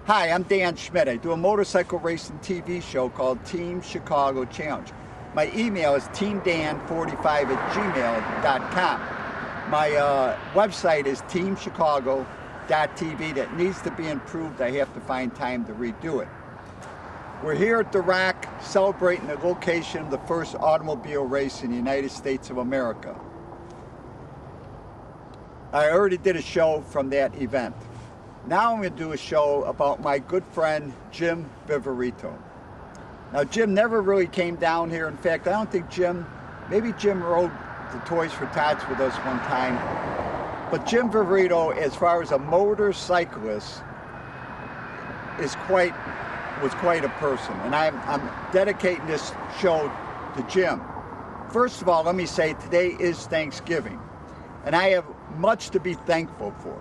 Hi, I'm Dan Schmitt. I do a motorcycle racing TV show called Team Chicago Challenge. My email is teamdan45@gmail.com. My website is teamchicago.tv. That needs to be improved. I have to find time to redo it. We're here at the Rock celebrating the location of the first automobile race in the United States of America. I already did a show from that event. Now I'm going to do a show about my good friend, Jim Viverito. Now, Jim never really came down here. In fact, I don't think maybe Jim rode the Toys for Tots with us one time. But Jim Viverito, as far as a motorcyclist, was quite a person. And I'm dedicating this show to Jim. First of all, let me say today is Thanksgiving. And I have much to be thankful for.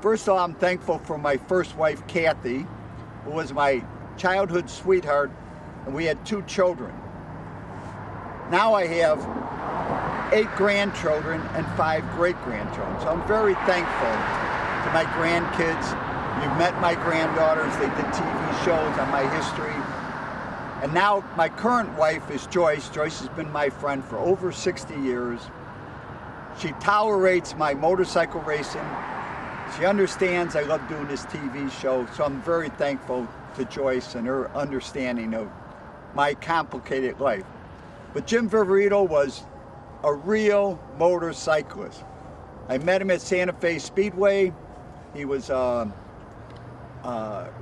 First of all, I'm thankful for my first wife, Kathy, who was my childhood sweetheart, and we had 2 children. Now I have 8 grandchildren and 5 great-grandchildren. So I'm very thankful to my grandkids. You've met my granddaughters. They did TV shows on my history. And now my current wife is Joyce. Joyce has been my friend for over 60 years. She tolerates my motorcycle racing. She understands I love doing this TV show, so I'm very thankful to Joyce and her understanding of my complicated life. But Jim Viverito was a real motorcyclist. I met him at Santa Fe Speedway. He was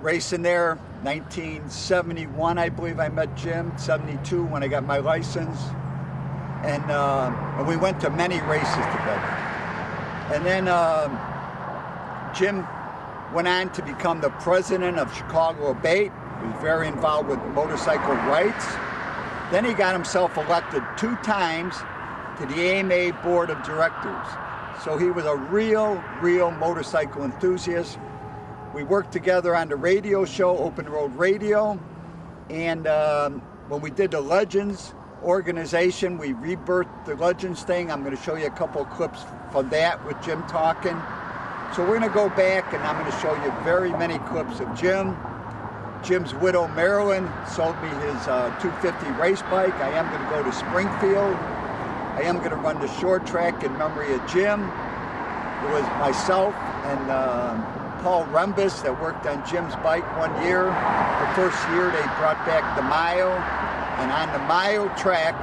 racing there, 1971, I believe I met Jim, 72 when I got my license. And we went to many races together. And then Jim went on to become the president of Chicago Abate. He was very involved with motorcycle rights. Then he got himself elected 2 times to the AMA Board of Directors. So he was a real motorcycle enthusiast. We worked together on the radio show, Open Road Radio. And when we did the Legends organization, we rebirthed the Legends thing. I'm going to show you a couple of clips from that with Jim talking. So we're going to go back and I'm going to show you very many clips of Jim. Jim's widow, Marilyn, sold me his 250 race bike. I am going to go to Springfield. I am going to run the short track in memory of Jim. It was myself and Paul Rembus that worked on Jim's bike one year. The first year they brought back the mile. And on the mile track,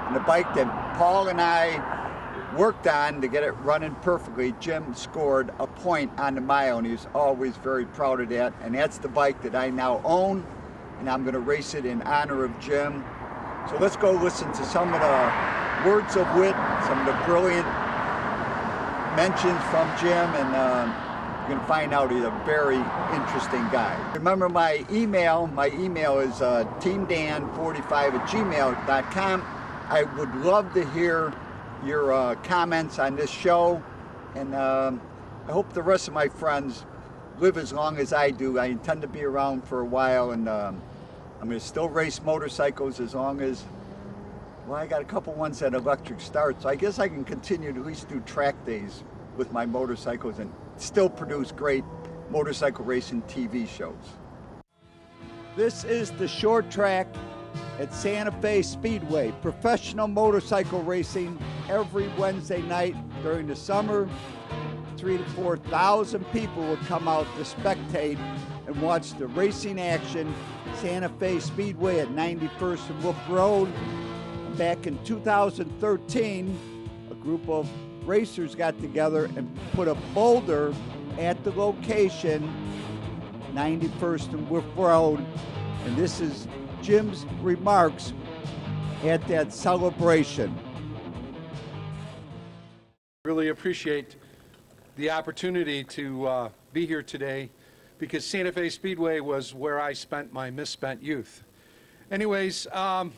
and the bike that Paul and I worked on to get it running perfectly, Jim scored a point on the mile, and he was always very proud of that. And that's the bike that I now own, and I'm going to race it in honor of Jim. So let's go listen to some of the words of wit, some of the brilliant mentions from Jim, and you're going to find out he's a very interesting guy. Remember my email is teamdan45@gmail.com. I would love to hear your comments on this show, and I hope the rest of my friends live as long as I do. I intend to be around for a while, and I'm going to still race motorcycles as long as, well, I got a couple ones at electric start, so I guess I can continue to at least do track days with my motorcycles and still produce great motorcycle racing TV shows. This is the short track at Santa Fe Speedway. Professional motorcycle racing every Wednesday night during the summer. 3,000 to 4,000 people will come out to spectate and watch the racing action. Santa Fe Speedway at 91st and Wolf Road. Back in 2013, a group of racers got together and put a boulder at the location, 91st and Wolf Road. And this is Jim's remarks at that celebration. Really appreciate the opportunity to be here today, because Santa Fe Speedway was where I spent my misspent youth. Anyways, the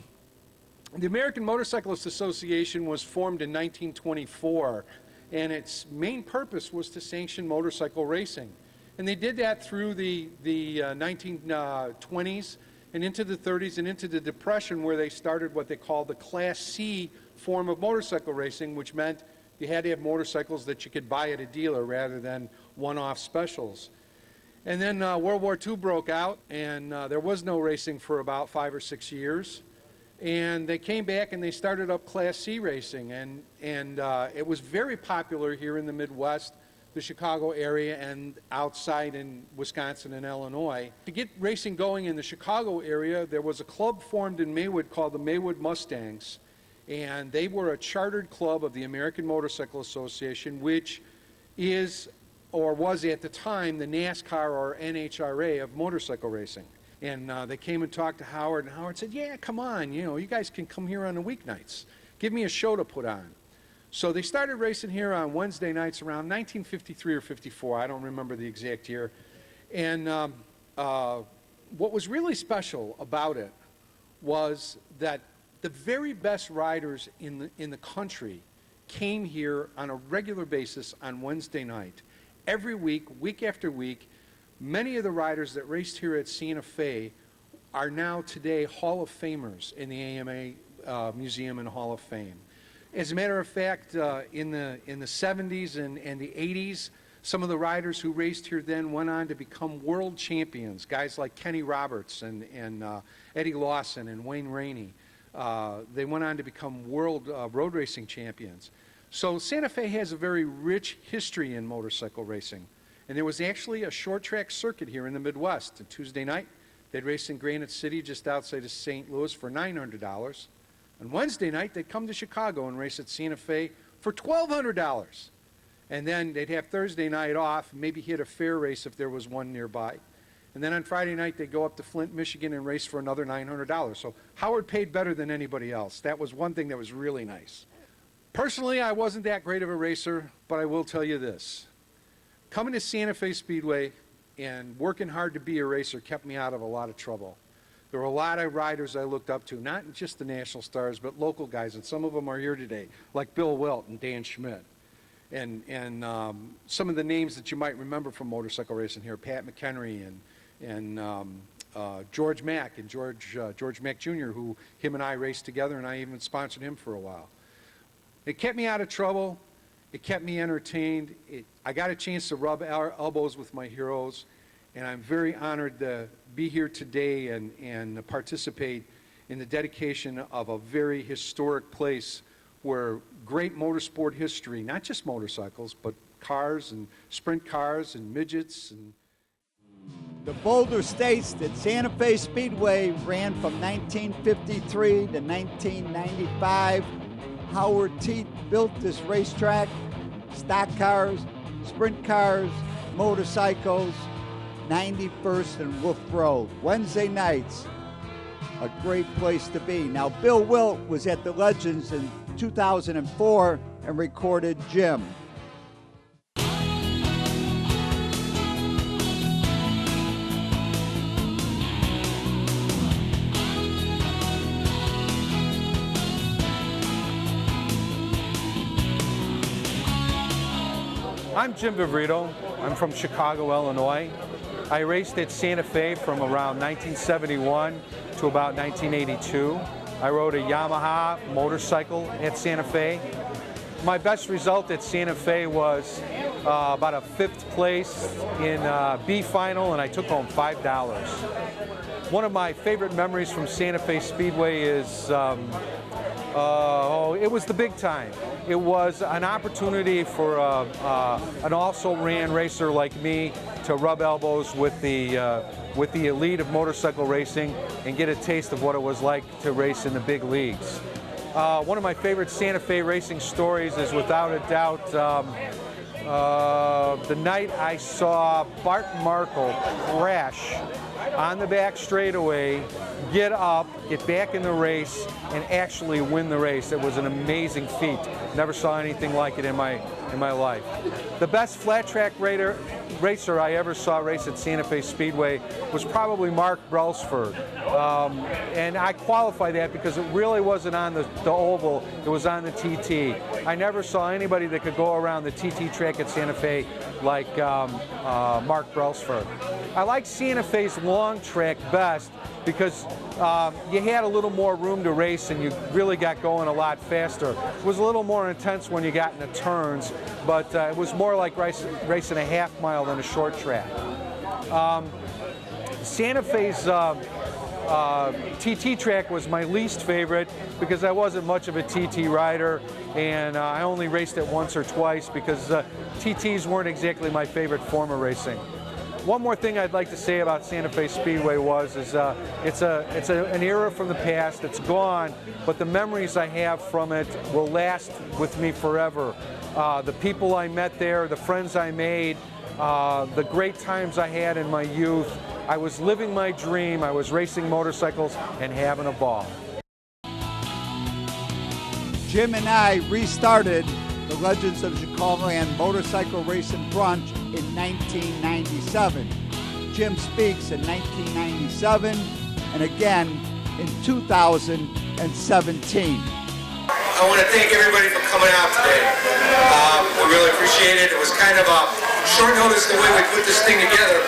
American Motorcyclist Association was formed in 1924, and its main purpose was to sanction motorcycle racing. And they did that through the 1920s and into the 30s and into the Depression, where they started what they call the Class C form of motorcycle racing, which meant you had to have motorcycles that you could buy at a dealer rather than one-off specials. And then World War II broke out, and there was no racing for about 5 or 6 years. And they came back and they started up Class C racing, and it was very popular here in the Midwest, the Chicago area, and outside in Wisconsin and Illinois. To get racing going in the Chicago area, there was a club formed in Maywood called the Maywood Mustangs, and they were a chartered club of the American Motorcycle Association, which is, or was at the time, the NASCAR or NHRA of motorcycle racing. And they came and talked to Howard, and Howard said, yeah, come on, you guys can come here on the weeknights. Give me a show to put on. So they started racing here on Wednesday nights around 1953 or 54. I don't remember the exact year. And what was really special about it was that the very best riders in the country came here on a regular basis on Wednesday night. Every week, week after week. Many of the riders that raced here at Santa Fe are now today Hall of Famers in the AMA Museum and Hall of Fame. As a matter of fact, in the 70s and the 80s, some of the riders who raced here then went on to become world champions. Guys like Kenny Roberts and Eddie Lawson and Wayne Rainey. They went on to become world road racing champions. So Santa Fe has a very rich history in motorcycle racing. And there was actually a short track circuit here in the Midwest. On Tuesday night, they'd race in Granite City just outside of St. Louis for $900. On Wednesday night, they'd come to Chicago and race at Santa Fe for $1,200. And then they'd have Thursday night off, maybe hit a fair race if there was one nearby. And then on Friday night, they'd go up to Flint, Michigan and race for another $900. So Howard paid better than anybody else. That was one thing that was really nice. Personally, I wasn't that great of a racer, but I will tell you this. Coming to Santa Fe Speedway and working hard to be a racer kept me out of a lot of trouble. There were a lot of riders I looked up to, not just the national stars, but local guys, and some of them are here today, like Bill Wilt and Dan Schmitt. And some of the names that you might remember from motorcycle racing here, Pat McHenry and George Mack, and George Mack Jr., who him and I raced together, and I even sponsored him for a while. It kept me out of trouble. It kept me entertained. I got a chance to rub elbows with my heroes, and I'm very honored to be here today and participate in the dedication of a very historic place where great motorsport history, not just motorcycles, but cars and sprint cars and midgets. The Boulder states that Santa Fe Speedway ran from 1953 to 1995. Howard Teat built this racetrack. Stock cars, sprint cars, motorcycles, 91st and Wolf Road. Wednesday nights, a great place to be. Now, Bill Wilt was at the Legends in 2004 and recorded Jim. I'm Jim Viverito. I'm from Chicago, Illinois. I raced at Santa Fe from around 1971 to about 1982. I rode a Yamaha motorcycle at Santa Fe. My best result at Santa Fe was about a 5th place in B final, and I took home $5. One of my favorite memories from Santa Fe Speedway is it was the big time. It was an opportunity for an also-ran racer like me to rub elbows with the elite of motorcycle racing and get a taste of what it was like to race in the big leagues. One of my favorite Santa Fe racing stories is without a doubt the night I saw Bart Markle crash on the back straightaway, get up, get back in the race, and actually win the race. It was an amazing feat. Never saw anything like it in my life. The best flat track racer I ever saw race at Santa Fe Speedway was probably Mark Brailsford. And I qualify that because it really wasn't on the oval, it was on the TT. I never saw anybody that could go around the TT track at Santa Fe like Mark Brailsford. I like Santa Fe's long track best because you had a little more room to race and you really got going a lot faster. It was a little more intense when you got in the turns, but it was more like racing a half mile than a short track. Santa Fe's TT track was my least favorite because I wasn't much of a TT rider, and I only raced it once or twice because TTs weren't exactly my favorite form of racing. One more thing I'd like to say about Santa Fe Speedway it's an era from the past. It's gone, but the memories I have from it will last with me forever. The people I met there, the friends I made, the great times I had in my youth. I was living my dream. I was racing motorcycles and having a ball. Jim and I restarted the Legends of Chicagoland Motorcycle Racing Brunch in 1997. Jim speaks in 1997 and again in 2017. I want to thank everybody for coming out today. We really appreciate it. It was kind of a short notice the way we put this thing together.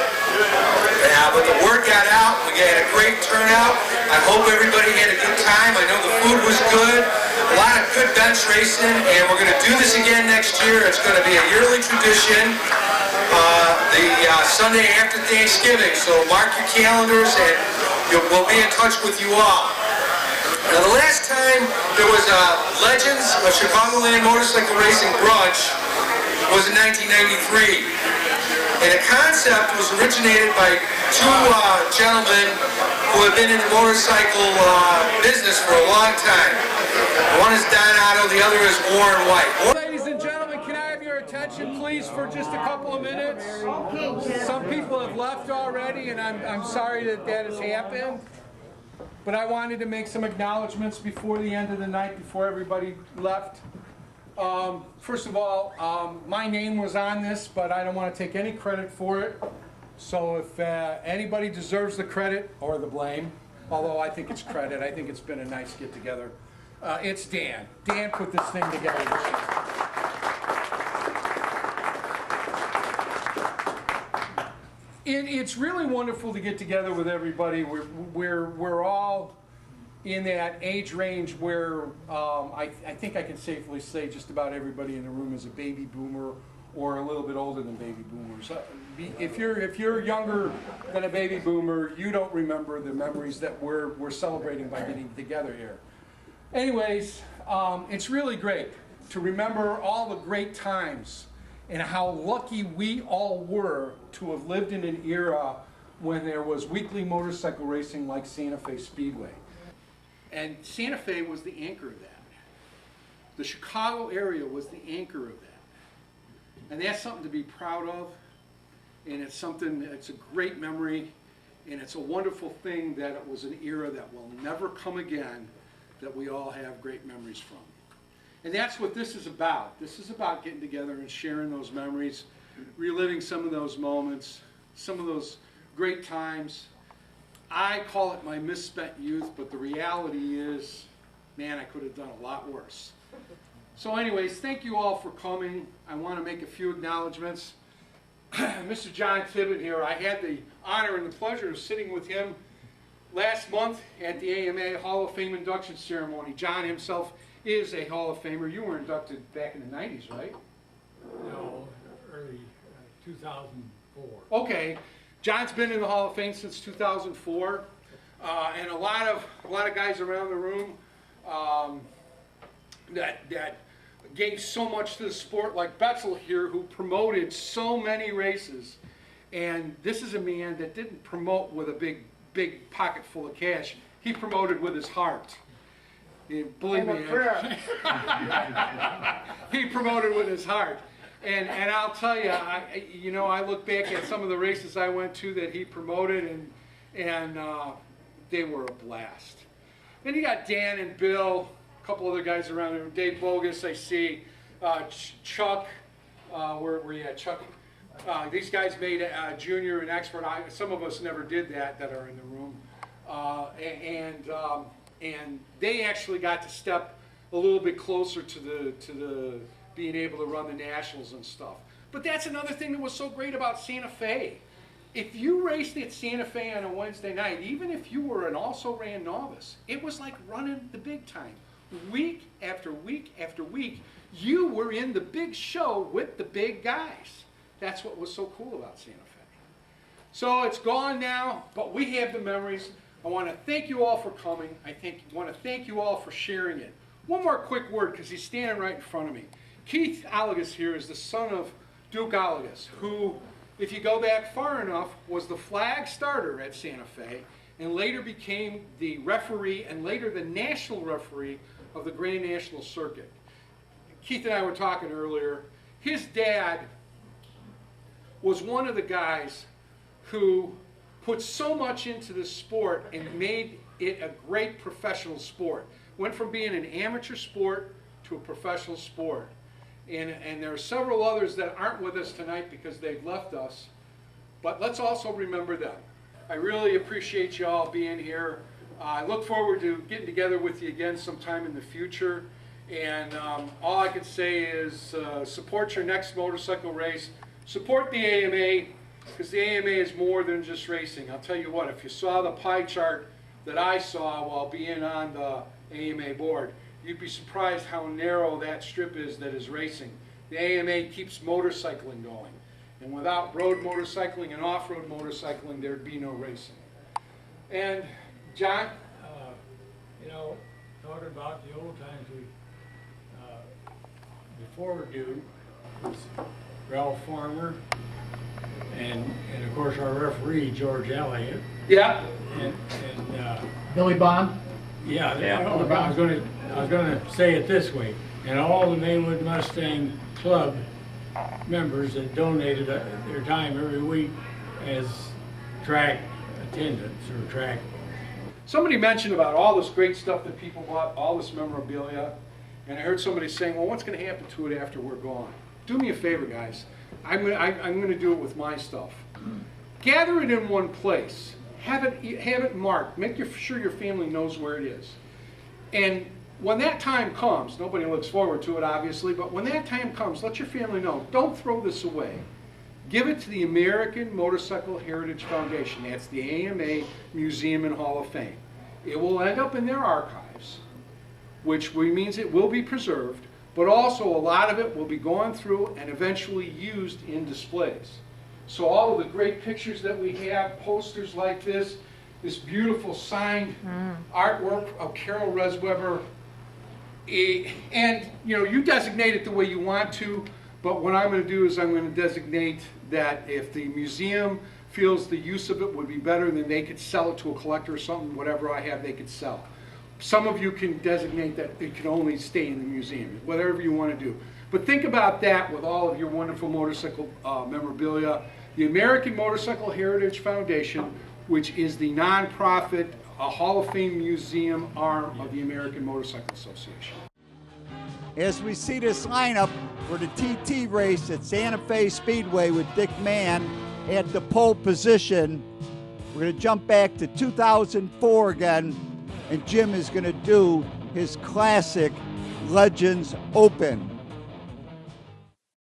But the word got out. We had a great turnout. I hope everybody had a good time. I know the food was good. A lot of good bench racing, and we're going to do this again next year. It's going to be a yearly tradition, the Sunday after Thanksgiving. So mark your calendars, and we'll be in touch with you all. Now, the last time there was a Legends of Chicagoland Motorcycle Racing Brunch was in 1993. And the concept was originated by two gentlemen who have been in the motorcycle business for a long time. One is Don Otto, the other is Warren White. Ladies and gentlemen, can I have your attention, please, for just a couple of minutes? Some people have left already, and I'm sorry that has happened. But I wanted to make some acknowledgments before the end of the night, before everybody left. First of all, my name was on this, but I don't want to take any credit for it. So if anybody deserves the credit or the blame, although I think it's credit, I think it's been a nice get-together, it's Dan. Dan put this thing together this year. It's really wonderful to get together with everybody. We're all in that age range where I think I can safely say just about everybody in the room is a baby boomer or a little bit older than baby boomers. If you're younger than a baby boomer, you don't remember the memories that we're celebrating by getting together here. Anyways, it's really great to remember all the great times and how lucky we all were to have lived in an era when there was weekly motorcycle racing like Santa Fe Speedway. And Santa Fe was the anchor of that. The Chicago area was the anchor of that. And that's something to be proud of, and it's a great memory, and it's a wonderful thing that it was an era that will never come again, that we all have great memories from. And that's what this is about. This is about getting together and sharing those memories, reliving some of those moments, some of those great times. I call it my misspent youth, but the reality is, man, I could have done a lot worse. So anyways, thank you all for coming. I want to make a few acknowledgments. Mr. John Tibbett here, I had the honor and the pleasure of sitting with him last month at the AMA Hall of Fame induction ceremony. John himself is a Hall of Famer. You were inducted back in the 90s, right? No, early 2004. Okay. John's been in the Hall of Fame since 2004, and a lot of guys around the room that gave so much to the sport, like Betzel here, who promoted so many races. And this is a man that didn't promote with a big pocket full of cash. He promoted with his heart. Believe me, he promoted with his heart. And I'll tell you, I look back at some of the races I went to that he promoted, and they were a blast. Then you got Dan and Bill, a couple other guys around there. Dave Bogus, I see. Chuck, where you at, Chuck? These guys made junior and expert. Some of us never did that are in the room, and they actually got to step a little bit closer to the being able to run the nationals and stuff. But that's another thing that was so great about Santa Fe. If you raced at Santa Fe on a Wednesday night, even if you were an also-ran novice, it was like running the big time. Week after week after week, you were in the big show with the big guys. That's what was so cool about Santa Fe. So it's gone now, but we have the memories. I want to thank you all for coming. Want to thank you all for sharing it. One more quick word, because he's standing right in front of me. Keith Allegas here is the son of Duke Allegas, who, if you go back far enough, was the flag starter at Santa Fe, and later became the referee, and later the national referee of the Grand National Circuit. Keith and I were talking earlier. His dad was one of the guys who put so much into the sport and made it a great professional sport. Went from being an amateur sport to a professional sport. And there are several others that aren't with us tonight because they've left us. But let's also remember them. I really appreciate you all being here. I look forward to getting together with you again sometime in the future. And all I can say is support your next motorcycle race. Support the AMA, because the AMA is more than just racing. I'll tell you what, if you saw the pie chart that I saw while being on the AMA board, you'd be surprised how narrow that strip is that is racing. The AMA keeps motorcycling going. And without road motorcycling and off-road motorcycling, there'd be no racing. And John? You know, talking about the old times, before we do, was Ralph Farmer, and of course our referee, George Elliott. Yeah. And Billy Bond? yeah, I was gonna say it this way, and all the Maywood Mustang Club members that donated their time every week as track attendants or track. Somebody mentioned about all this great stuff that people bought, all this memorabilia, and I heard somebody saying, well, what's going to happen to it after we're gone? Do me a favor, guys. I'm going to do it with my stuff. Gather it in one place. Have it marked. Make sure your family knows where it is. And when that time comes, nobody looks forward to it, obviously, but when that time comes, let your family know. Don't throw this away. Give it to the American Motorcycle Heritage Foundation. That's the AMA Museum and Hall of Fame. It will end up in their archives, which means it will be preserved, but also a lot of it will be gone through and eventually used in displays. So all of the great pictures that we have, posters like this beautiful signed artwork of Carol Resweber, and you designate it the way you want to, but what I'm going to do is I'm going to designate that if the museum feels the use of it would be better, then they could sell it to a collector or something. Whatever I have, they could sell. Some of you can designate that it can only stay in the museum, whatever you want to do. But think about that with all of your wonderful motorcycle memorabilia. The American Motorcycle Heritage Foundation, which is the nonprofit Hall of Fame museum arm of the American Motorcycle Association. As we see this lineup for the TT race at Santa Fe Speedway with Dick Mann at the pole position, we're going to jump back to 2004 again, and Jim is going to do his classic Legends Open.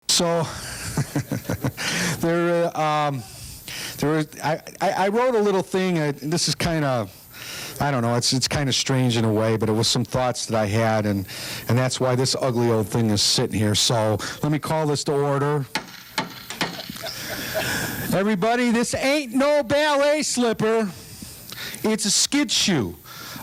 So I wrote a little thing. This is kind of, I don't know, it's kind of strange in a way, but it was some thoughts that I had, and that's why this ugly old thing is sitting here. So let me call this to order. Everybody, this ain't no ballet slipper. It's a skid shoe.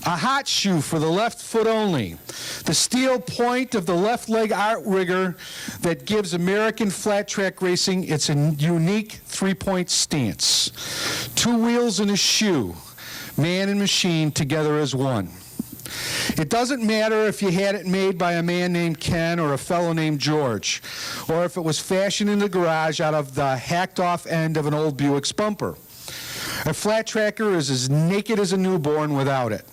A hot shoe for the left foot only. The steel point of the left leg outrigger that gives American flat track racing its unique three-point stance. Two wheels in a shoe, man and machine together as one. It doesn't matter if you had it made by a man named Ken or a fellow named George, or if it was fashioned in the garage out of the hacked-off end of an old Buick's bumper. A flat tracker is as naked as a newborn without it.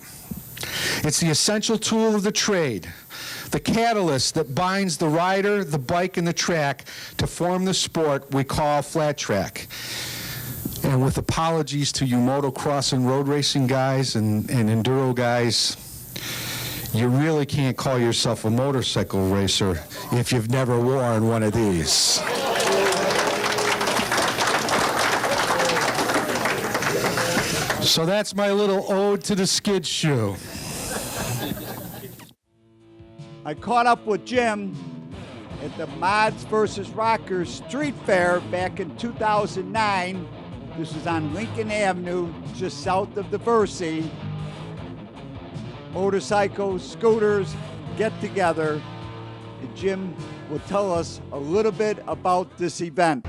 It's the essential tool of the trade, the catalyst that binds the rider, the bike, and the track to form the sport we call flat track. And with apologies to you motocross and road racing guys and enduro guys, you really can't call yourself a motorcycle racer if you've never worn one of these. So that's my little ode to the skid shoe. I caught up with Jim at the Mods versus Rockers Street Fair back in 2009. This is on Lincoln Avenue, just south of Diversey. Motorcycles, scooters, get together. And Jim will tell us a little bit about this event.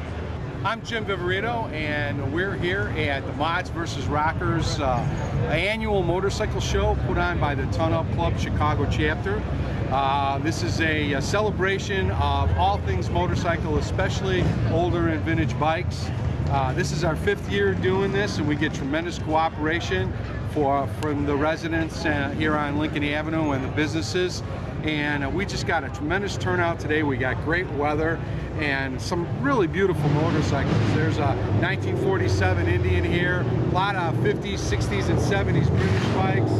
I'm Jim Viverito, and we're here at the Mods vs. Rockers annual motorcycle show put on by the Ton Up Club Chicago chapter. This is a celebration of all things motorcycle, especially older and vintage bikes. This is our 5th year doing this, and we get tremendous cooperation from the residents here on Lincoln Avenue and the businesses. And we just got a tremendous turnout today. We got great weather and some really beautiful motorcycles. There's a 1947 Indian here, a lot of 50s, 60s, and 70s British bikes,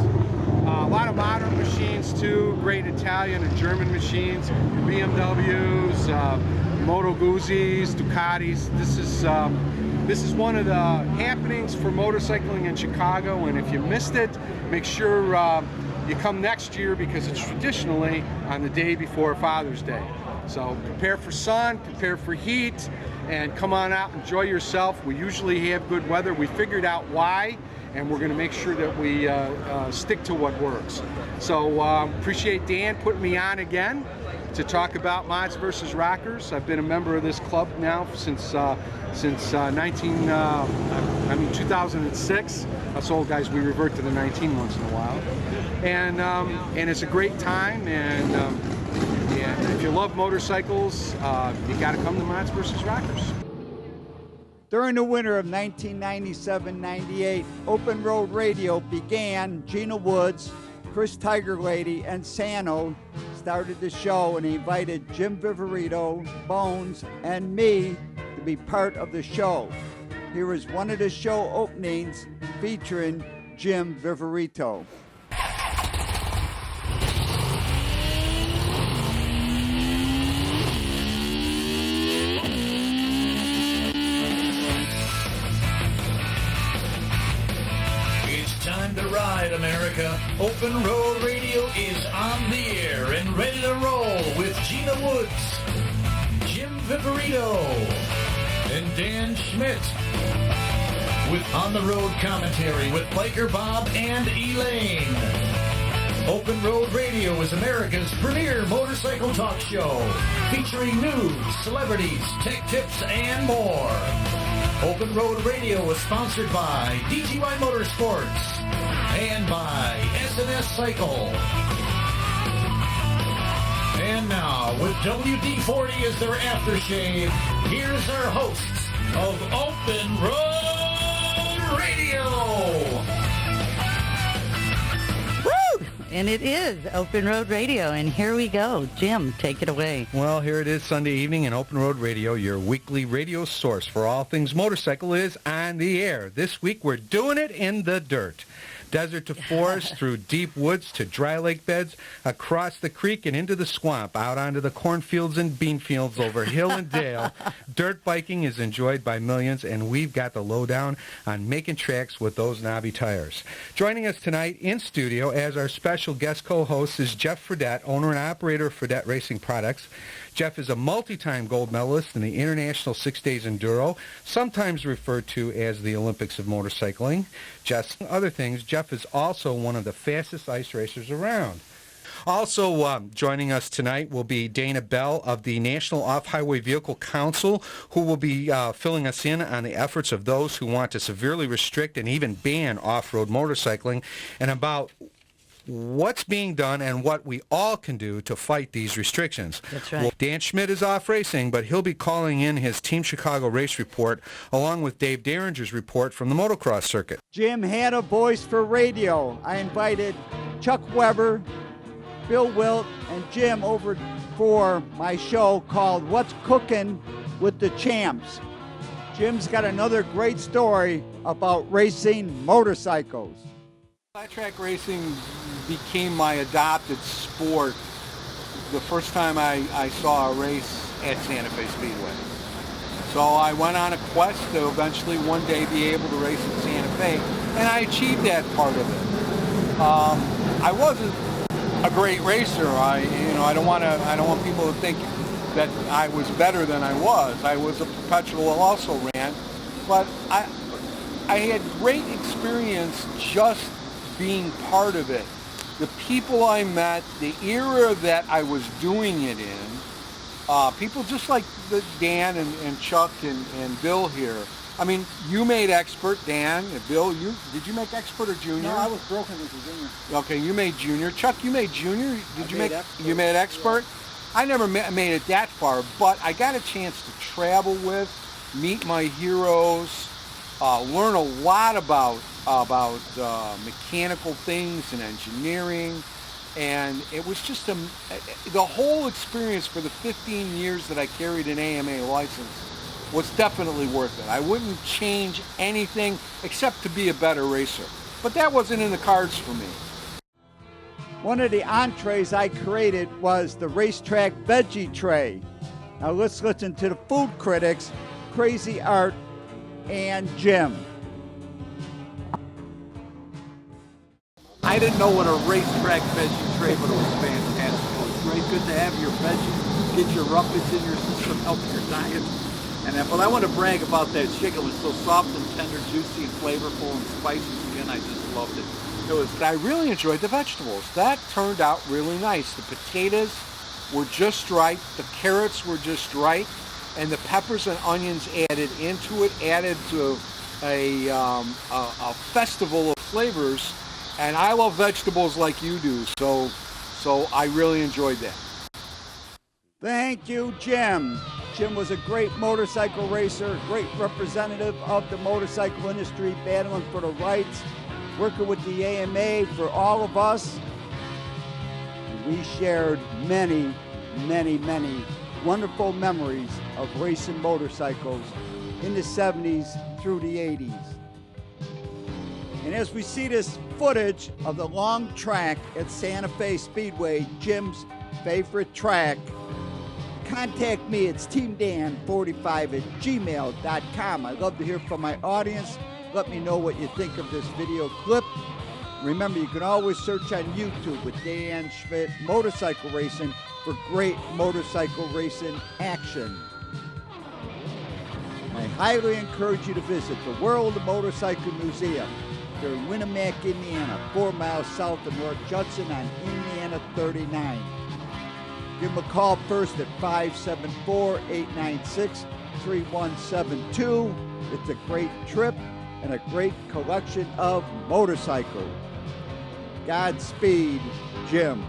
a lot of modern machines too, great Italian and German machines, BMWs, Moto Guzzi's, Ducatis. This is one of the happenings for motorcycling in Chicago, and if you missed it, make sure you come next year, because it's traditionally on the day before Father's Day. So prepare for sun, prepare for heat, and come on out, enjoy yourself. We usually have good weather. We figured out why, and we're going to make sure that we stick to what works. So appreciate Dan putting me on again to talk about Mods vs. Rockers. I've been a member of this club now since 2006. Us old guys, we revert to the 19 once in a while. And it's a great time, and if you love motorcycles, you got to come to Mods vs. Rockers. During the winter of 1997-98, Open Road Radio began. Gina Woods, Chris Tiger Lady, and Sano started the show, and he invited Jim Viverito, Bones, and me to be part of the show. Here is one of the show openings featuring Jim Viverito. Time to ride, America. Open Road Radio is on the air and ready to roll with Gina Woods, Jim Viverito, and Dan Schmitt. With on-the-road commentary with Biker Bob and Elaine. Open Road Radio is America's premier motorcycle talk show, featuring news, celebrities, tech tips, and more. Open Road Radio is sponsored by DGY Motorsports and by SNS Cycle. And now, with WD-40 as their aftershave, here's our hosts of Open Road Radio. Woo! And it is Open Road Radio, and here we go. Jim, take it away. Well, here it is Sunday evening, and Open Road Radio, your weekly radio source for all things motorcycle, is on the air. This week, we're doing it in the dirt. Desert to forest, through deep woods to dry lake beds, across the creek and into the swamp, out onto the cornfields and bean fields, over hill and dale. Dirt biking is enjoyed by millions, and we've got the lowdown on making tracks with those knobby tires. Joining us tonight in studio as our special guest co-host is Jeff Fredette, owner and operator of Fredette Racing Products. Jeff is a multi-time gold medalist in the International 6 Days Enduro, sometimes referred to as the Olympics of motorcycling. Just other things, Jeff is also one of the fastest ice racers around. Also joining us tonight will be Dana Bell of the National Off-Highway Vehicle Council, who will be filling us in on the efforts of those who want to severely restrict and even ban off-road motorcycling, and about what's being done and what we all can do to fight these restrictions. That's right. Well, Dan Schmitt is off racing, but he'll be calling in his Team Chicago race report along with Dave Derringer's report from the motocross circuit. Jim had a voice for radio. I invited Chuck Weber, Bill Wilt, and Jim over for my show called What's Cookin' with the Champs. Jim's got another great story about racing motorcycles. Flat track racing became my adopted sport the first time I saw a race at Santa Fe Speedway. So I went on a quest to eventually one day be able to race at Santa Fe, and I achieved that part of it. I wasn't a great racer. I don't want people to think that I was better than I was. I was a perpetual also ran, but I had great experience just being part of it. The people I met, the era that I was doing it in, people just like Dan and Chuck and Bill here. I mean, you made expert, Dan, and Bill. Did you make expert or junior? No, I was broken as a junior. Okay, you made junior. Chuck, you made junior. Did you make expert. You made expert? Yeah. I never made it that far, but I got a chance to travel with, meet my heroes, learn a lot about mechanical things and engineering, and it was just the whole experience for the 15 years that I carried an AMA license was definitely worth it. I wouldn't change anything except to be a better racer. But that wasn't in the cards for me. One of the entrees I created was the racetrack veggie tray. Now let's listen to the food critics, Crazy Art and Jim. I didn't know what a racetrack veggie tray, but it was fantastic. It was great, good to have your veggies, get your ruckus in your system, help your diet. But I want to brag about that chicken. It was so soft and tender, juicy and flavorful and spicy. Again, I just loved it. I really enjoyed the vegetables. That turned out really nice. The potatoes were just right, the carrots were just right, and the peppers and onions added into it, added to a festival of flavors. And I love vegetables like you do, so I really enjoyed that. Thank you, Jim. Jim was a great motorcycle racer, great representative of the motorcycle industry, battling for the rights, working with the AMA for all of us. And we shared many, many, many wonderful memories of racing motorcycles in the 70s through the 80s. And as we see this footage of the long track at Santa Fe Speedway, Jim's favorite track, contact me. It's teamdan45@gmail.com. I'd love to hear from my audience. Let me know what you think of this video clip. Remember, you can always search on YouTube with Dan Schmitt Motorcycle Racing for great motorcycle racing action. I highly encourage you to visit the World of Motorcycle Museum. They're in Winamac, Indiana, 4 miles south of North Judson on Indiana 39. Give them a call first at 574-896-3172. It's a great trip and a great collection of motorcycles. Godspeed, Jim.